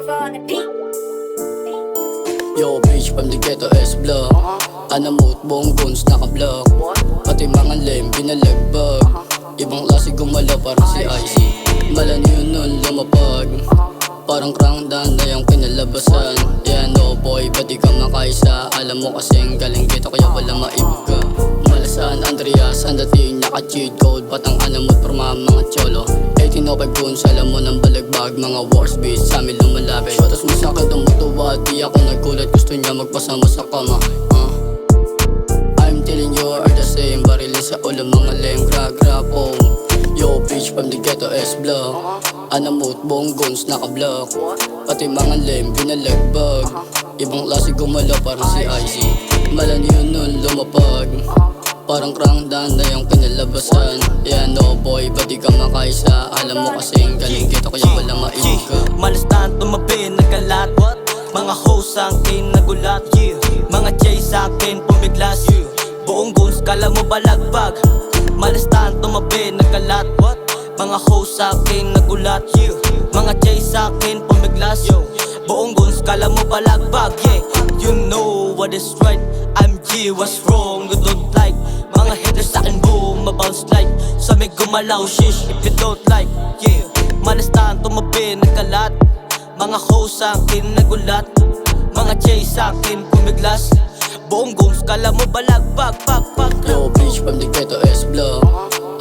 Yo bitch from the ghetto S-block. Anamut buong guns naka-block. Pati mga lem binalagbag. Ibang klase gumalaw parang si IC. Malan yun nun lumapag. Parang krangdan na yung kinalabasan. Yeah no boy, ba't di ka makaisa? Alam mo kasing galing dito kaya wala maibuga. Malasan Andreas, ang dating naka-cheat code. Batang anamut forma mga cholo. 1805 guns, alam mo ng balagbag. Mga wars beats sa amin lumalapit. Shotas mo sa'kin tumutuwa, di ako nagulat. Gusto niya magpasama sa kama. I'm telling you are the same. Barilin sa ulo mga lame grab oh. Yo bitch from the ghetto S-block. Anamut buong guns naka-block. Pati mga lame binalagbag. Ibang klase gumalaw parang si IC. Malan yun nun lumapag. Parang krangdan na yung kinalabasan. Yeah no boy, ba't di ka makaisa? Alam mo kasing galing dito kaya wala maibig ka. Malastan tumabi nagkalat. Mga hoes sa'kin nagulat. Mga chase sa'kin pumiglas. Buong guns kala mo balagbag. Malastan tumabi nagkalat. Mga hoes sa'kin nagulat. Mga chase sa'kin pumiglas. Buong guns kala mo balagbag. You know what is right, I'm G, what's wrong? You don't like mga haters sa'kin boom, mabounce like sa may gumalaw, shish if you don't like. Malastan tumabi nagkalat. Mga hoes sa'kin nagulat. Mga chase sa'kin pumiglas. Buong guns kala mo balagbag. Yo bitch from the ghetto S-block.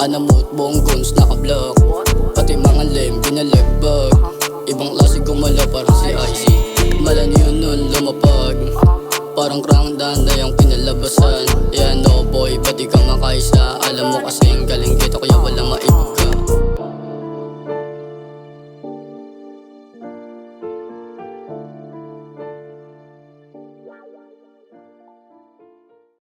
Anamut buong guns naka-block. Pati mga lame binalagbag. Ibang klase gumalaw parang si IC. Malan yun nun lumapag. Parang krangdan na yung kinalabasan. Yeah no boy, ba't di ka makaisa? Alam mo kasing galing dito kaya